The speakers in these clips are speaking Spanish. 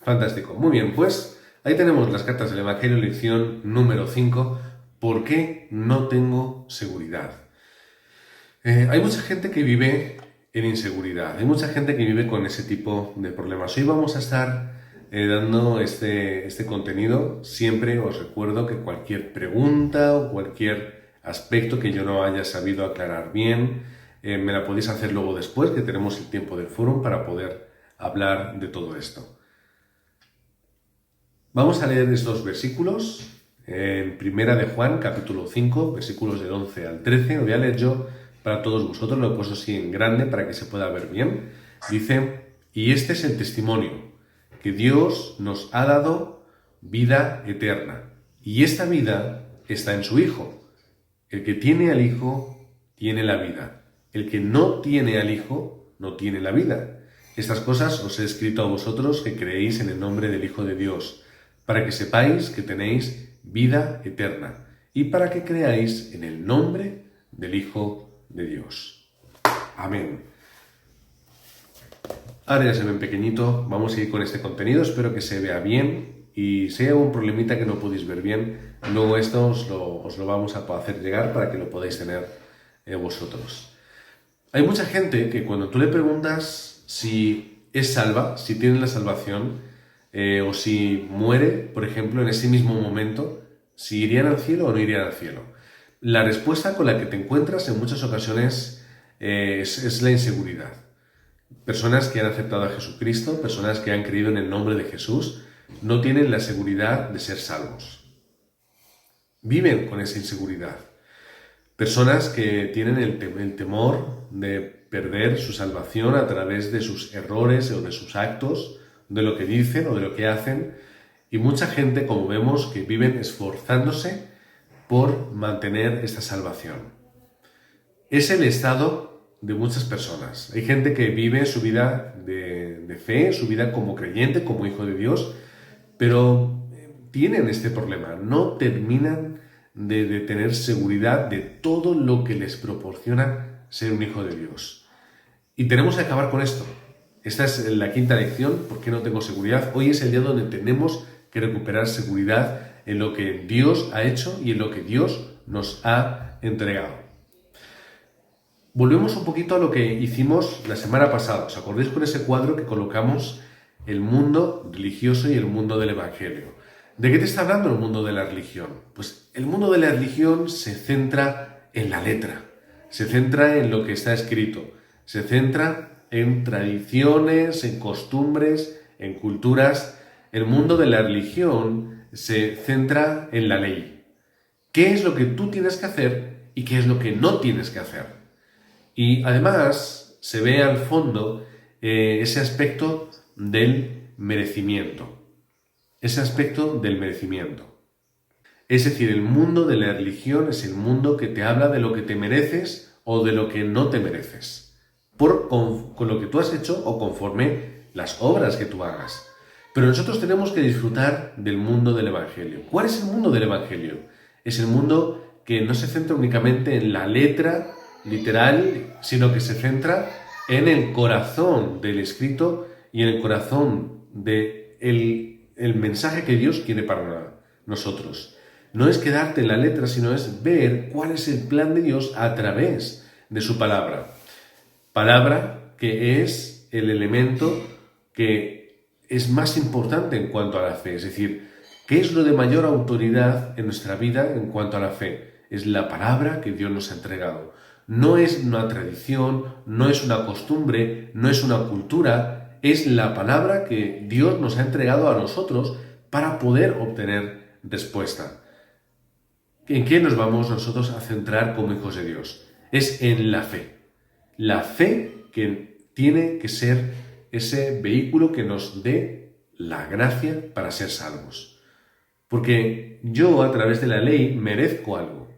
Fantástico. Muy bien, pues ahí tenemos las cartas del Evangelio, lección número 5. ¿Por qué no tengo seguridad? Hay mucha gente que vive en inseguridad, hay mucha gente que vive con ese tipo de problemas. Hoy vamos a estar dando este contenido. Siempre os recuerdo que cualquier pregunta o cualquier aspecto que yo no haya sabido aclarar bien, me la podéis hacer luego después, que tenemos el tiempo del foro para poder hablar de todo esto. Vamos a leer estos versículos en Primera de Juan, capítulo 5, versículos del 11 al 13. Lo voy a leer yo para todos vosotros, lo he puesto así en grande para que se pueda ver bien. Dice, y este es el testimonio, que Dios nos ha dado vida eterna, y esta vida está en su Hijo. El que tiene al Hijo tiene la vida. El que no tiene al Hijo no tiene la vida. Estas cosas os he escrito a vosotros que creéis en el nombre del Hijo de Dios, para que sepáis que tenéis vida eterna y para que creáis en el nombre del Hijo de Dios. Amén. Ahora ya se ven pequeñito, vamos a ir con este contenido, espero que se vea bien y si hay algún problemita que no podéis ver bien, luego esto os lo vamos a hacer llegar para que lo podáis tener vosotros. Hay mucha gente que cuando tú le preguntas si es salva, si tiene la salvación, o si muere, por ejemplo, en ese mismo momento, si irían al cielo o no irían al cielo. La respuesta con la que te encuentras en muchas ocasiones es la inseguridad. Personas que han aceptado a Jesucristo, personas que han creído en el nombre de Jesús, no tienen la seguridad de ser salvos. Viven con esa inseguridad. Personas que tienen el temor de perder su salvación a través de sus errores o de sus actos, de lo que dicen o de lo que hacen, y mucha gente, como vemos, que viven esforzándose por mantener esta salvación. Es el estado de muchas personas. Hay gente que vive su vida de fe, su vida como creyente, como hijo de Dios, pero tienen este problema, no terminan de tener seguridad de todo lo que les proporciona ser un hijo de Dios. Y tenemos que acabar con esto. Esta es la quinta lección, ¿por qué no tengo seguridad? Hoy es el día donde tenemos que recuperar seguridad en lo que Dios ha hecho y en lo que Dios nos ha entregado. Volvemos un poquito a lo que hicimos la semana pasada. ¿Os acordáis con ese cuadro que colocamos el mundo religioso y el mundo del Evangelio? ¿De qué te está hablando el mundo de la religión? Pues el mundo de la religión se centra en la letra, se centra en lo que está escrito, se centra en tradiciones, en costumbres, en culturas. El mundo de la religión se centra en la ley. ¿Qué es lo que tú tienes que hacer y qué es lo que no tienes que hacer? Y además se ve al fondo ese aspecto del merecimiento. Ese aspecto del merecimiento. Es decir, el mundo de la religión es el mundo que te habla de lo que te mereces o de lo que no te mereces. Con lo que tú has hecho o conforme las obras que tú hagas. Pero nosotros tenemos que disfrutar del mundo del Evangelio. ¿Cuál es el mundo del Evangelio? Es el mundo que no se centra únicamente en la letra literal, sino que se centra en el corazón del escrito y en el corazón del mensaje que Dios quiere para nosotros. No es quedarte en la letra, sino es ver cuál es el plan de Dios a través de su palabra. Palabra que es el elemento que es más importante en cuanto a la fe. Es decir, ¿qué es lo de mayor autoridad en nuestra vida en cuanto a la fe? Es la palabra que Dios nos ha entregado. No es una tradición, no es una costumbre, no es una cultura, es la palabra que Dios nos ha entregado a nosotros para poder obtener respuesta. ¿En qué nos vamos nosotros a centrar como hijos de Dios? Es en la fe. La fe que tiene que ser ese vehículo que nos dé la gracia para ser salvos. Porque yo a través de la ley merezco algo,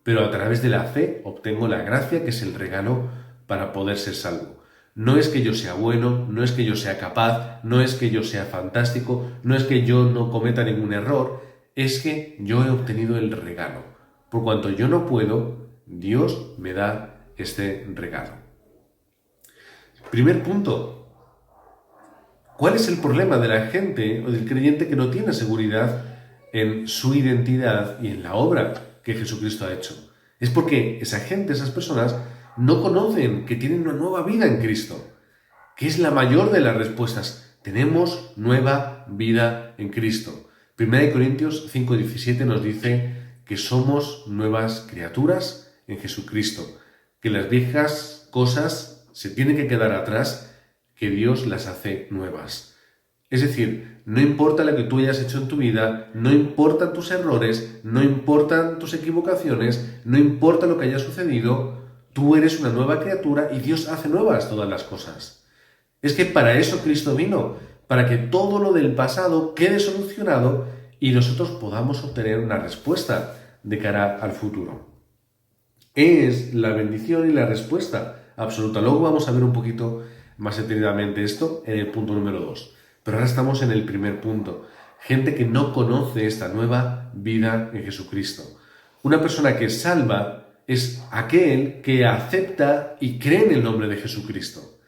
pero a través de la fe obtengo la gracia que es el regalo para poder ser salvo. No es que yo sea bueno, no es que yo sea capaz, no es que yo sea fantástico, no es que yo no cometa ningún error, es que yo he obtenido el regalo. Por cuanto yo no puedo, Dios me da este regalo. Primer punto. ¿Cuál es el problema de la gente o del creyente que no tiene seguridad en su identidad y en la obra que Jesucristo ha hecho? Es porque esa gente, esas personas, no conocen que tienen una nueva vida en Cristo, que es la mayor de las respuestas. Tenemos nueva vida en Cristo. 1 Corintios 5:17 nos dice que somos nuevas criaturas en Jesucristo, que las viejas cosas se tienen que quedar atrás, que Dios las hace nuevas. Es decir, no importa lo que tú hayas hecho en tu vida, no importan tus errores, no importan tus equivocaciones, no importa lo que haya sucedido, tú eres una nueva criatura y Dios hace nuevas todas las cosas. Es que para eso Cristo vino, para que todo lo del pasado quede solucionado y nosotros podamos obtener una respuesta de cara al futuro. Es la bendición y la respuesta absoluta. Luego vamos a ver un poquito más detenidamente esto en el punto número 2. Pero ahora estamos en el primer punto. Gente que no conoce esta nueva vida en Jesucristo. Una persona que es salva es aquel que acepta y cree en el nombre de Jesucristo.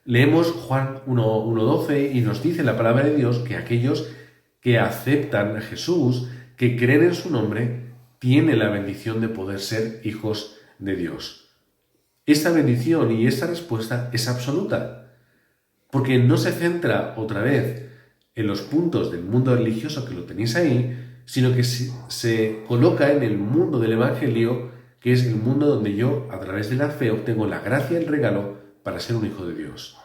Leemos Juan 1:12 y nos dice la palabra de Dios que aquellos que aceptan a Jesús, que creen en su nombre, tienen la bendición de poder ser hijos de Dios. Esta bendición y esta respuesta es absoluta, porque no se centra otra vez en los puntos del mundo religioso que lo tenéis ahí, sino que se coloca en el mundo del Evangelio, que es el mundo donde yo, a través de la fe, obtengo la gracia y el regalo para ser un hijo de Dios.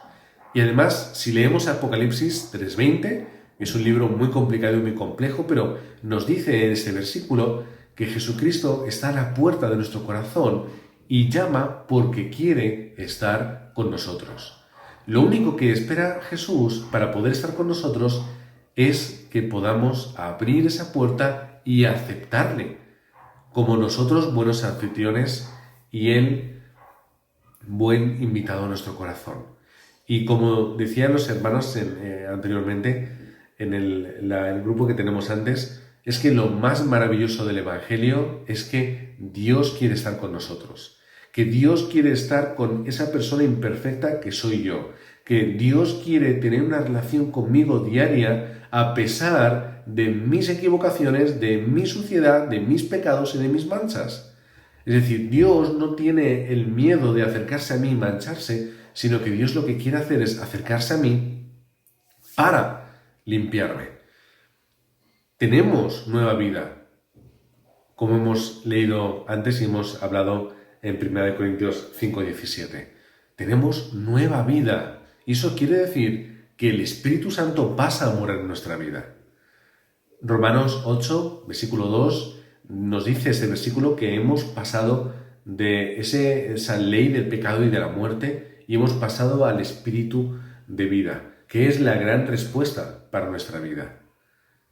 Y además, si leemos Apocalipsis 3:20, es un libro muy complicado y muy complejo, pero nos dice en este versículo que Jesucristo está a la puerta de nuestro corazón y llama porque quiere estar con nosotros. Lo único que espera Jesús para poder estar con nosotros es que podamos abrir esa puerta y aceptarle como nosotros buenos anfitriones y Él buen invitado a nuestro corazón. Y como decían los hermanos anteriormente, en el grupo que tenemos antes, es que lo más maravilloso del Evangelio es que Dios quiere estar con nosotros, que Dios quiere estar con esa persona imperfecta que soy yo, que Dios quiere tener una relación conmigo diaria a pesar de mis equivocaciones, de mi suciedad, de mis pecados y de mis manchas. Es decir, Dios no tiene el miedo de acercarse a mí y mancharse, sino que Dios lo que quiere hacer es acercarse a mí para limpiarme. Tenemos nueva vida, como hemos leído antes y hemos hablado en 1 Corintios 5:17. Tenemos nueva vida y eso quiere decir que el Espíritu Santo pasa a morar en nuestra vida. Romanos 8, versículo 2, nos dice ese versículo que hemos pasado de esa ley del pecado y de la muerte y hemos pasado al Espíritu de vida, que es la gran respuesta para nuestra vida.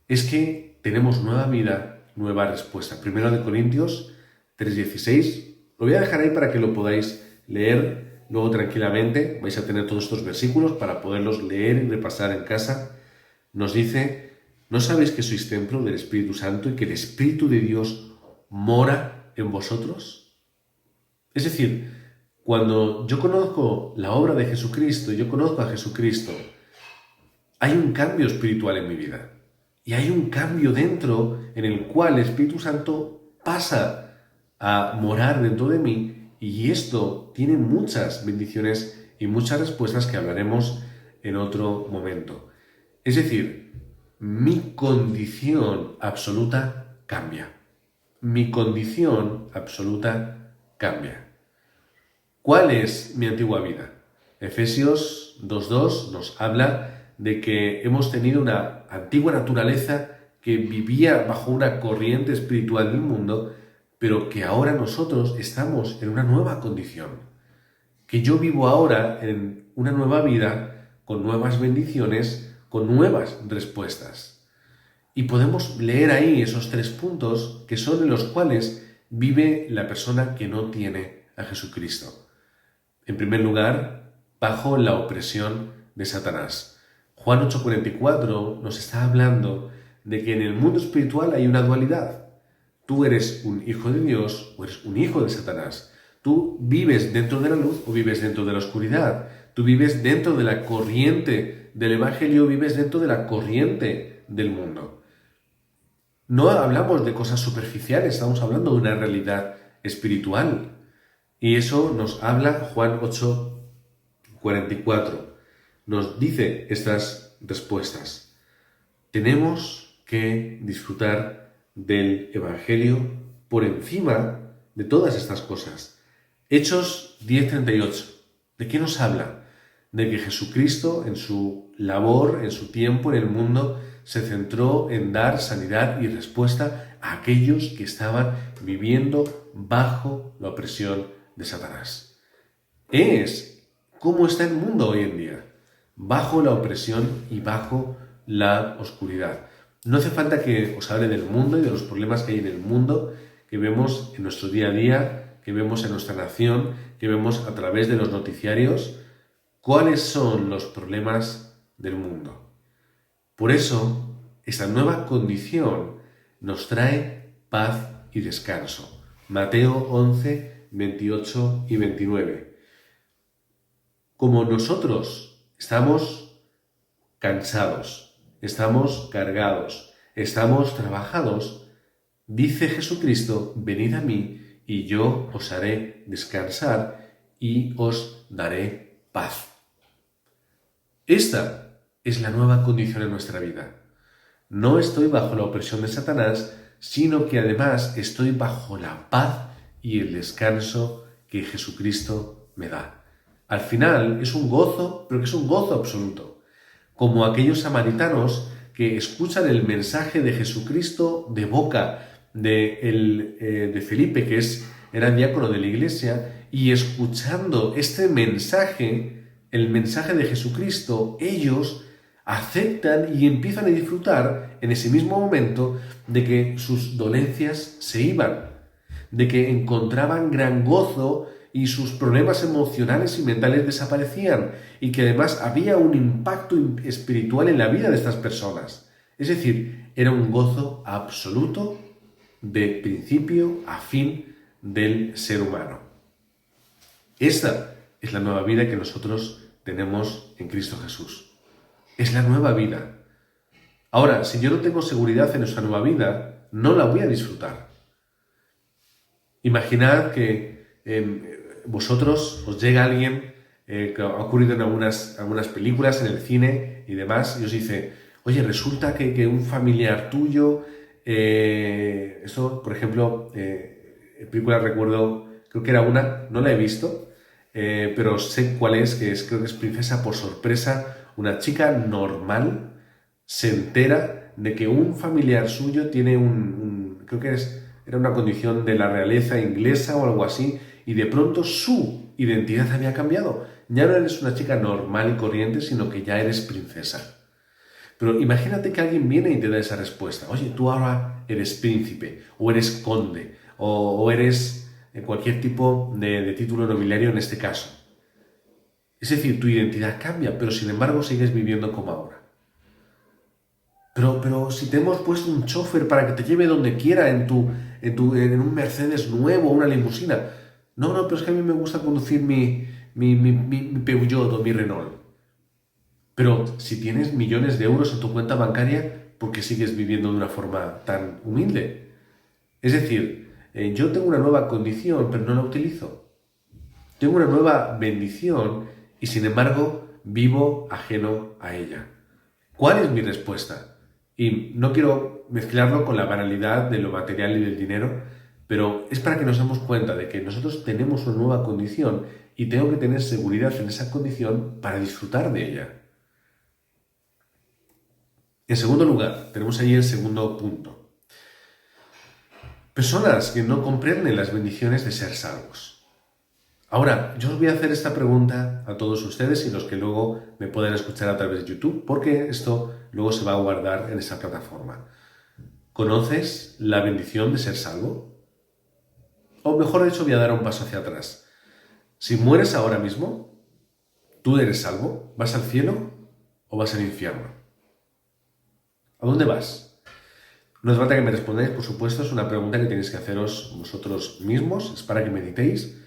Es que tenemos nueva vida, nueva respuesta. 1 Corintios 3:16, lo voy a dejar ahí para que lo podáis leer luego tranquilamente. Vais a tener todos estos versículos para poderlos leer y repasar en casa. Nos dice: ¿no sabéis que sois templo del Espíritu Santo y que el Espíritu de Dios mora en vosotros? Es decir, cuando yo conozco la obra de Jesucristo y yo conozco a Jesucristo, hay un cambio espiritual en mi vida. Y hay un cambio dentro en el cual el Espíritu Santo pasa a morar dentro de mí y esto tiene muchas bendiciones y muchas respuestas que hablaremos en otro momento. Es decir, mi condición absoluta cambia. Mi condición absoluta cambia. ¿Cuál es mi antigua vida? Efesios 2:2 nos habla de que hemos tenido una antigua naturaleza que vivía bajo una corriente espiritual del mundo, pero que ahora nosotros estamos en una nueva condición. Que yo vivo ahora en una nueva vida, con nuevas bendiciones, con nuevas respuestas. Y podemos leer ahí esos 3 puntos que son en los cuales vive la persona que no tiene a Jesucristo. En primer lugar, bajo la opresión de Satanás. Juan 8:44 nos está hablando de que en el mundo espiritual hay una dualidad. Tú eres un hijo de Dios o eres un hijo de Satanás. Tú vives dentro de la luz o vives dentro de la oscuridad. Tú vives dentro de la corriente del Evangelio, vives dentro de la corriente del mundo. No hablamos de cosas superficiales, estamos hablando de una realidad espiritual. Y eso nos habla Juan 8:44. Nos dice estas respuestas. Tenemos que disfrutar del Evangelio por encima de todas estas cosas. Hechos 10:38. ¿De qué nos habla? De que Jesucristo en su labor, en su tiempo en el mundo, se centró en dar sanidad y respuesta a aquellos que estaban viviendo bajo la opresión de Satanás. Es cómo está el mundo hoy en día, bajo la opresión y bajo la oscuridad. No hace falta que os hable del mundo y de los problemas que hay en el mundo, que vemos en nuestro día a día, que vemos en nuestra nación, que vemos a través de los noticiarios. ¿Cuáles son los problemas del mundo? Por eso, esta nueva condición nos trae paz y descanso. Mateo 11:28 y 29. Como nosotros estamos cansados, estamos cargados, estamos trabajados, dice Jesucristo, venid a mí y yo os haré descansar y os daré paz. Esta es la nueva condición en nuestra vida. No estoy bajo la opresión de Satanás, sino que además estoy bajo la paz y el descanso que Jesucristo me da. Al final es un gozo, pero que es un gozo absoluto. Como aquellos samaritanos que escuchan el mensaje de Jesucristo de boca de Felipe, que era diácono de la iglesia, y escuchando este mensaje, el mensaje de Jesucristo, ellos aceptan y empiezan a disfrutar en ese mismo momento de que sus dolencias se iban, de que encontraban gran gozo y sus problemas emocionales y mentales desaparecían, y que además había un impacto espiritual en la vida de estas personas. Es decir, era un gozo absoluto de principio a fin del ser humano. Esta es la nueva vida que nosotros tenemos en Cristo Jesús. Es la nueva vida. Ahora, si yo no tengo seguridad en esa nueva vida, no la voy a disfrutar. Imaginad que vosotros os llega alguien, que ha ocurrido en algunas películas, en el cine y demás, y os dice, oye, resulta que un familiar tuyo, esto, por ejemplo, en película recuerdo, creo que era una, no la he visto, pero sé cuál es, creo que es Princesa por Sorpresa. Una chica normal se entera de que un familiar suyo tiene creo que era una condición de la realeza inglesa o algo así, y de pronto su identidad había cambiado. Ya no eres una chica normal y corriente, sino que ya eres princesa. Pero imagínate que alguien viene y te da esa respuesta. Oye, tú ahora eres príncipe, o eres conde, o eres cualquier tipo de título nobiliario en este caso. Es decir, tu identidad cambia, pero sin embargo sigues viviendo como ahora. Pero si te hemos puesto un chofer para que te lleve donde quiera en un Mercedes nuevo, una limusina. No, pero es que a mí me gusta conducir mi Peugeot o mi Renault. Pero si tienes millones de euros en tu cuenta bancaria, ¿por qué sigues viviendo de una forma tan humilde? Es decir, yo tengo una nueva condición, pero no la utilizo. Tengo una nueva bendición y sin embargo vivo ajeno a ella. ¿Cuál es mi respuesta? Y no quiero mezclarlo con la banalidad de lo material y del dinero, pero es para que nos demos cuenta de que nosotros tenemos una nueva condición y tengo que tener seguridad en esa condición para disfrutar de ella. En segundo lugar, tenemos ahí el segundo punto. Personas que no comprenden las bendiciones de ser salvos. Ahora, yo os voy a hacer esta pregunta a todos ustedes y los que luego me puedan escuchar a través de YouTube, porque esto luego se va a guardar en esa plataforma. ¿Conoces la bendición de ser salvo? O mejor dicho, voy a dar un paso hacia atrás. Si mueres ahora mismo, ¿tú eres salvo? ¿Vas al cielo o vas al infierno? ¿A dónde vas? No hace falta que me respondáis, por supuesto, es una pregunta que tenéis que haceros vosotros mismos, es para que meditéis.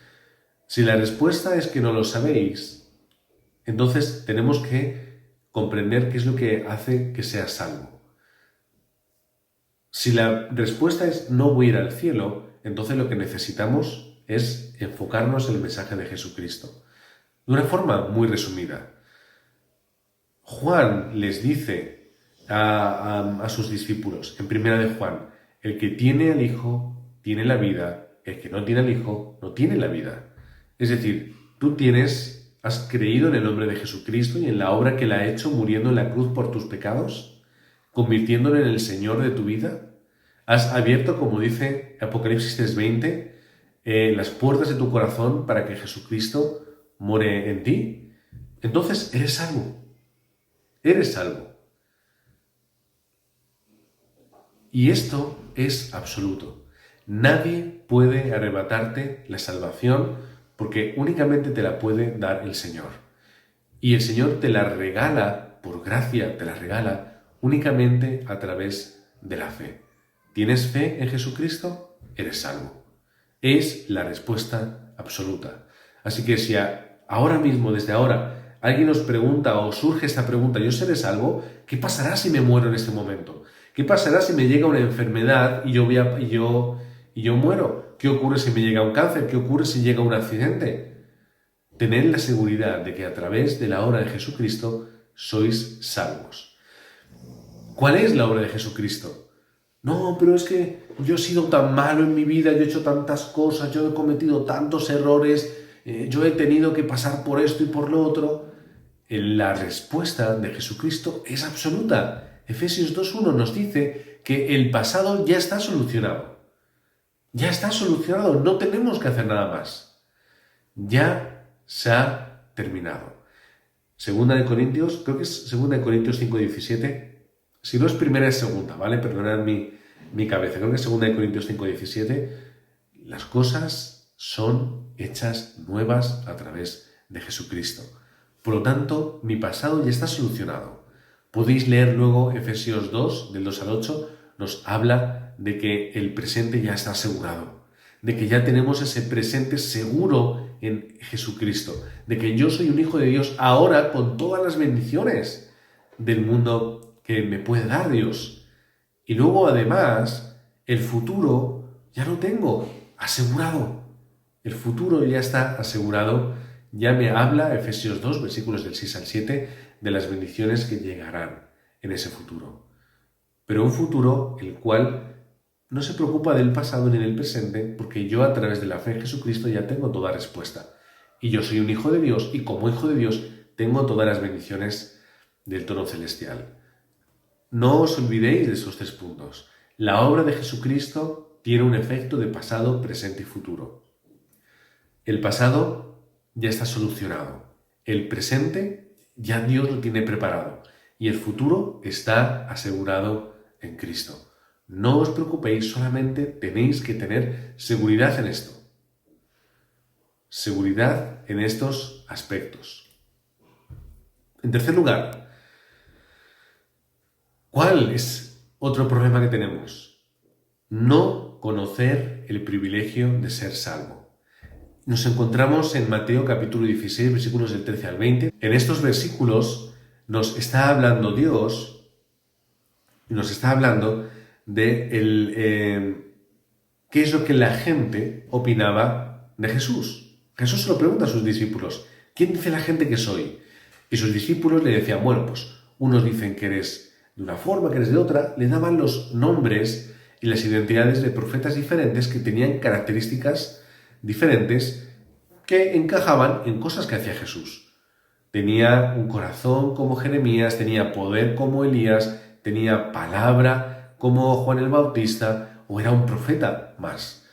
Si la respuesta es que no lo sabéis, Entonces tenemos que comprender qué es lo que hace que seas salvo. Si la respuesta es no voy a ir al cielo, entonces lo que necesitamos es enfocarnos en el mensaje de Jesucristo. De una forma muy resumida, Juan les dice a sus discípulos, en primera de Juan, el que tiene al Hijo tiene la vida, el que no tiene al Hijo no tiene la vida. Es decir, tú has creído en el nombre de Jesucristo y en la obra que Él ha hecho muriendo en la cruz por tus pecados, convirtiéndole en el Señor de tu vida. Has abierto, como dice Apocalipsis 3:20, las puertas de tu corazón para que Jesucristo more en ti. Entonces eres salvo. Eres salvo. Y esto es absoluto. Nadie puede arrebatarte la salvación porque únicamente te la puede dar el Señor. Y el Señor te la regala, por gracia, te la regala únicamente a través de la fe. ¿Tienes fe en Jesucristo? Eres salvo. Es la respuesta absoluta. Así que si ahora mismo, desde ahora, alguien nos pregunta o surge esta pregunta, ¿yo seré salvo? ¿Qué pasará si me muero en este momento? ¿Qué pasará si me llega una enfermedad y yo muero? ¿Qué ocurre si me llega un cáncer? ¿Qué ocurre si llega un accidente? Tened la seguridad de que a través de la obra de Jesucristo sois salvos. ¿Cuál es la obra de Jesucristo? No, pero es que yo he sido tan malo en mi vida, yo he hecho tantas cosas, yo he cometido tantos errores, yo he tenido que pasar por esto y por lo otro. La respuesta de Jesucristo es absoluta. Efesios 2:1 nos dice que el pasado ya está solucionado. Ya está solucionado, no tenemos que hacer nada más. Ya se ha terminado. Segunda de Corintios, creo que es Segunda de Corintios 5:17. Si no es primera, es segunda, ¿vale? Perdonad mi cabeza. Creo que es Segunda de Corintios 5:17. Las cosas son hechas nuevas a través de Jesucristo. Por lo tanto, mi pasado ya está solucionado. Podéis leer luego Efesios 2, del 2 al 8, nos habla de que el presente ya está asegurado, de que ya tenemos ese presente seguro en Jesucristo, de que yo soy un hijo de Dios ahora con todas las bendiciones del mundo que me puede dar Dios. Y luego además, el futuro ya lo tengo asegurado. El futuro ya está asegurado. Ya me habla Efesios 2, versículos del 6 al 7, de las bendiciones que llegarán en ese futuro. Pero un futuro el cual no se preocupa del pasado ni del presente, porque yo a través de la fe en Jesucristo ya tengo toda respuesta. Y yo soy un hijo de Dios, y como hijo de Dios tengo todas las bendiciones del trono celestial. No os olvidéis de esos 3 puntos. La obra de Jesucristo tiene un efecto de pasado, presente y futuro. El pasado ya está solucionado. El presente ya Dios lo tiene preparado. Y el futuro está asegurado en Cristo. No os preocupéis, solamente tenéis que tener seguridad en esto. Seguridad en estos aspectos. En tercer lugar, ¿cuál es otro problema que tenemos? No conocer el privilegio de ser salvo. Nos encontramos en Mateo capítulo 16, versículos del 13 al 20. En estos versículos nos está hablando Dios y nos está hablando de qué es lo que la gente opinaba de Jesús. Jesús se lo pregunta a sus discípulos, ¿quién dice la gente que soy? Y sus discípulos le decían, bueno, pues unos dicen que eres de una forma, que eres de otra. Le daban los nombres y las identidades de profetas diferentes que tenían características diferentes que encajaban en cosas que hacía Jesús. Tenía un corazón como Jeremías, tenía poder como Elías, tenía palabra como Juan el Bautista, o era un profeta más.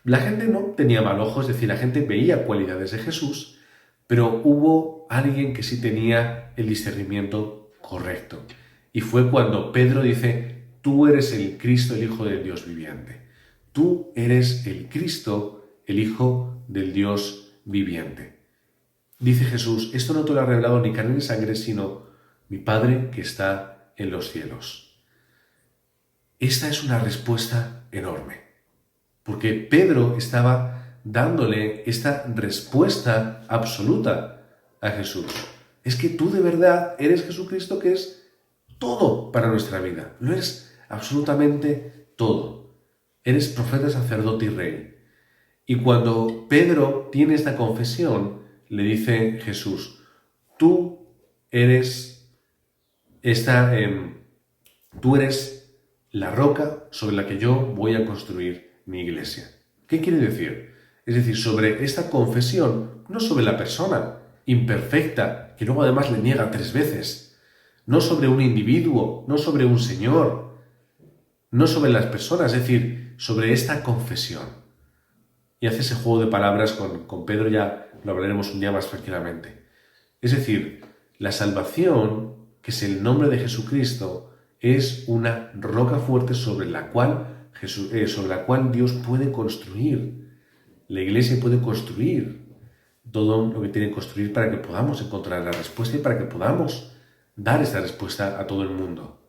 La gente no tenía mal ojo, es decir, la gente veía cualidades de Jesús, pero hubo alguien que sí tenía el discernimiento correcto. Y fue cuando Pedro dice, tú eres el Cristo, el Hijo del Dios viviente. Tú eres el Cristo, el Hijo del Dios viviente. Dice Jesús, esto no te lo ha revelado ni carne ni sangre, sino mi Padre que está en los cielos. Esta es una respuesta enorme, porque Pedro estaba dándole esta respuesta absoluta a Jesús. Es que tú de verdad eres Jesucristo, que es todo para nuestra vida. Lo eres absolutamente todo. Eres profeta, sacerdote y rey. Y cuando Pedro tiene esta confesión, le dice Jesús, tú eres esta, tú eres la roca sobre la que yo voy a construir mi iglesia. ¿Qué quiere decir? Es decir, sobre esta confesión, no sobre la persona imperfecta, que luego además le niega 3 veces, no sobre un individuo, no sobre un señor, no sobre las personas, es decir, sobre esta confesión. Y hace ese juego de palabras con Pedro, ya lo hablaremos un día más tranquilamente. Es decir, la salvación, que es el nombre de Jesucristo, es una roca fuerte sobre la cual Dios puede construir. La iglesia puede construir todo lo que tiene que construir para que podamos encontrar la respuesta y para que podamos dar esta respuesta a todo el mundo.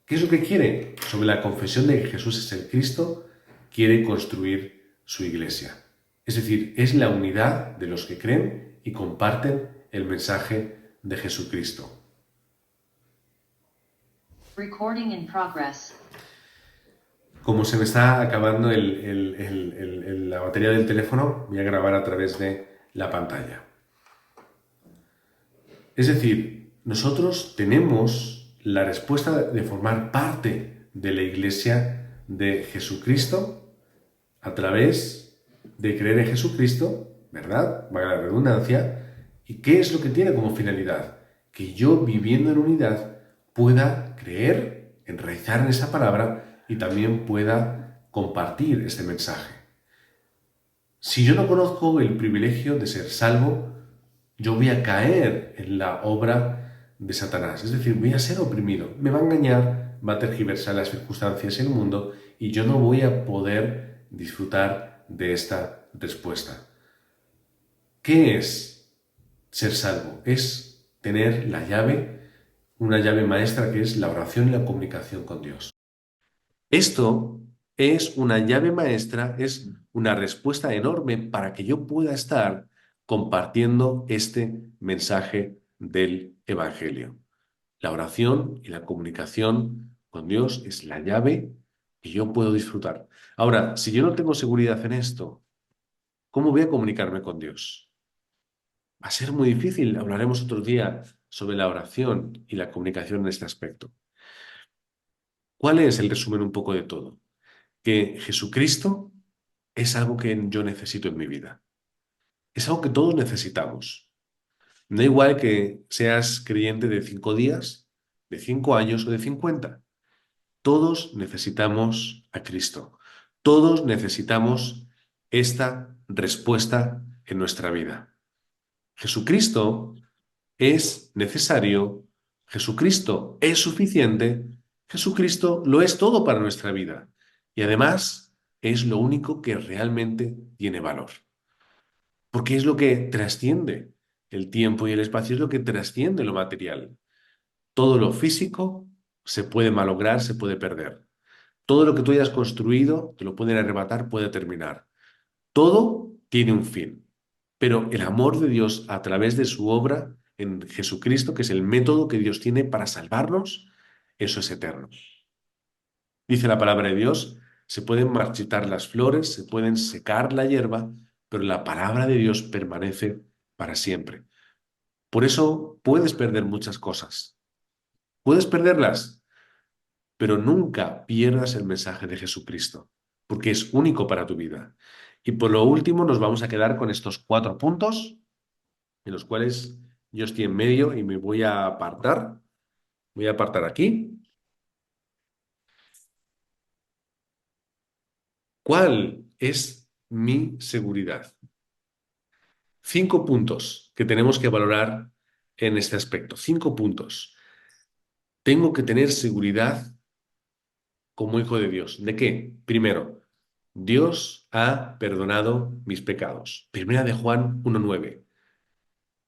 ¿Qué es lo que quiere? Sobre la confesión de que Jesús es el Cristo, quiere construir su iglesia. Es decir, es la unidad de los que creen y comparten el mensaje de Jesucristo. Recording in progress. Como se me está acabando la batería del teléfono, voy a grabar a través de la pantalla. Es decir, nosotros tenemos la respuesta de formar parte de la iglesia de Jesucristo a través de creer en Jesucristo, ¿verdad? Valga la redundancia. ¿Y qué es lo que tiene como finalidad? Que yo, viviendo en unidad, pueda creer, enraizar en esa palabra y también pueda compartir este mensaje. Si yo no conozco el privilegio de ser salvo, yo voy a caer en la obra de Satanás. Es decir, voy a ser oprimido. Me va a engañar, va a tergiversar las circunstancias y el mundo y yo no voy a poder disfrutar de esta respuesta. ¿Qué es ser salvo? Es tener la llave, una llave maestra que es la oración y la comunicación con Dios. Esto es una llave maestra, es una respuesta enorme para que yo pueda estar compartiendo este mensaje del Evangelio. La oración y la comunicación con Dios es la llave que yo puedo disfrutar. Ahora, si yo no tengo seguridad en esto, ¿cómo voy a comunicarme con Dios? Va a ser muy difícil. Hablaremos otro día sobre la oración y la comunicación en este aspecto. ¿Cuál es el resumen un poco de todo? Que Jesucristo es algo que yo necesito en mi vida. Es algo que todos necesitamos. Da igual que seas creyente de 5 días, de 5 años o de 50. Todos necesitamos a Cristo. Todos necesitamos esta respuesta en nuestra vida. Jesucristo es necesario, Jesucristo es suficiente, Jesucristo lo es todo para nuestra vida. Y además es lo único que realmente tiene valor. Porque es lo que trasciende el tiempo y el espacio, es lo que trasciende lo material. Todo lo físico se puede malograr, se puede perder. Todo lo que tú hayas construido, te lo pueden arrebatar, puede terminar. Todo tiene un fin. Pero el amor de Dios a través de su obra en Jesucristo, que es el método que Dios tiene para salvarnos, eso es eterno. Dice la palabra de Dios, se pueden marchitar las flores, se pueden secar la hierba, pero la palabra de Dios permanece para siempre. Por eso puedes perder muchas cosas. Puedes perderlas, pero nunca pierdas el mensaje de Jesucristo, porque es único para tu vida. Y por lo último nos vamos a quedar con estos 4 puntos, en los cuales yo estoy en medio y me voy a apartar. Voy a apartar aquí. ¿Cuál es mi seguridad? 5 puntos que tenemos que valorar en este aspecto. 5 puntos. Tengo que tener seguridad como hijo de Dios. ¿De qué? Primero, Dios ha perdonado mis pecados. Primera de Juan 1:9.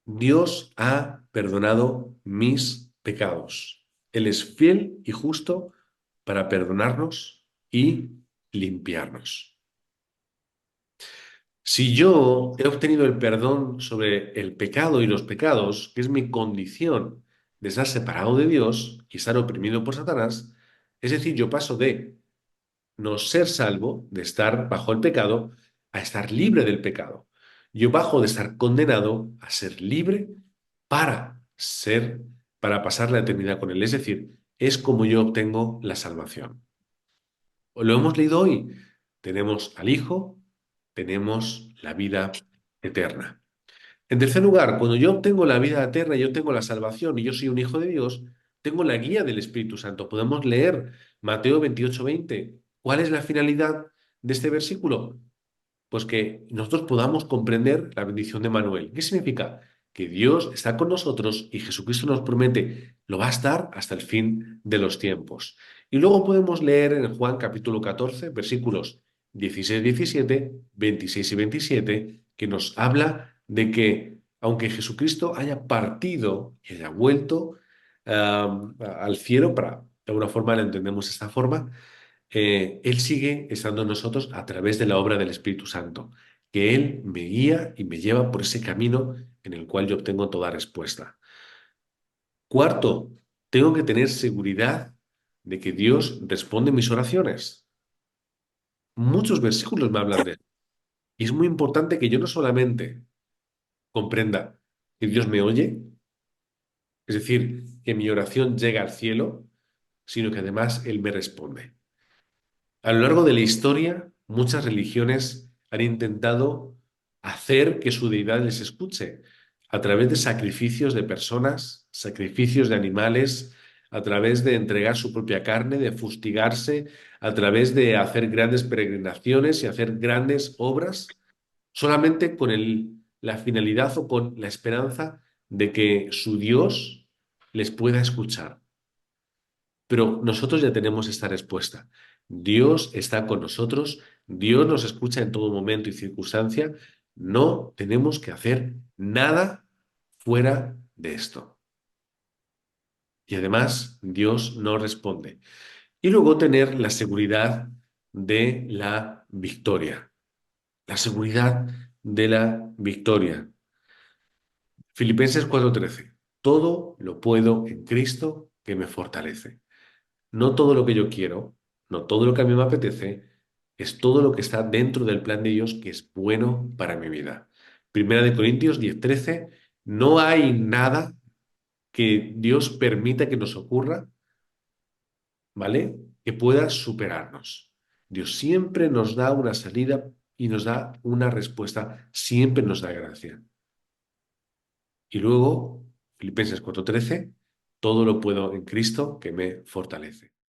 Dios ha perdonado mis pecados. Él es fiel y justo para perdonarnos y limpiarnos. Si yo he obtenido el perdón sobre el pecado y los pecados, que es mi condición de estar separado de Dios y estar oprimido por Satanás, es decir, yo paso de no ser salvo, de estar bajo el pecado, a estar libre del pecado. Yo bajo de estar condenado a ser libre para ser, para pasar la eternidad con Él. Es decir, es como yo obtengo la salvación. Lo hemos leído hoy. Tenemos al Hijo, tenemos la vida eterna. En tercer lugar, cuando yo obtengo la vida eterna, yo tengo la salvación y yo soy un hijo de Dios, tengo la guía del Espíritu Santo. Podemos leer Mateo 28:20. ¿Cuál es la finalidad de este versículo? Pues que nosotros podamos comprender la bendición de Manuel. ¿Qué significa? Que Dios está con nosotros y Jesucristo nos promete, lo va a estar hasta el fin de los tiempos. Y luego podemos leer en Juan capítulo 14, versículos 16, 17, 26 y 27, que nos habla de que aunque Jesucristo haya partido y haya vuelto al cielo, para, de alguna forma lo entendemos de esta forma, Él sigue estando en nosotros a través de la obra del Espíritu Santo, que Él me guía y me lleva por ese camino en el cual yo obtengo toda respuesta. Cuarto, tengo que tener seguridad de que Dios responde mis oraciones. Muchos versículos me hablan de eso. Y es muy importante que yo no solamente comprenda que Dios me oye, es decir, que mi oración llega al cielo, sino que además Él me responde. A lo largo de la historia, muchas religiones han intentado hacer que su deidad les escuche a través de sacrificios de personas, sacrificios de animales, a través de entregar su propia carne, de fustigarse, a través de hacer grandes peregrinaciones y hacer grandes obras, solamente con la finalidad o con la esperanza de que su Dios les pueda escuchar. Pero nosotros ya tenemos esta respuesta. Dios está con nosotros, Dios nos escucha en todo momento y circunstancia. No tenemos que hacer nada fuera de esto. Y además, Dios no responde. Y luego tener la seguridad de la victoria. La seguridad de la victoria. Filipenses 4:13. Todo lo puedo en Cristo que me fortalece. No todo lo que yo quiero, no todo lo que a mí me apetece, es todo lo que está dentro del plan de Dios que es bueno para mi vida. Primera de Corintios 10:13, no hay nada que Dios permita que nos ocurra, ¿vale? Que pueda superarnos. Dios siempre nos da una salida y nos da una respuesta, siempre nos da gracia. Y luego, Filipenses 4:13, todo lo puedo en Cristo que me fortalece.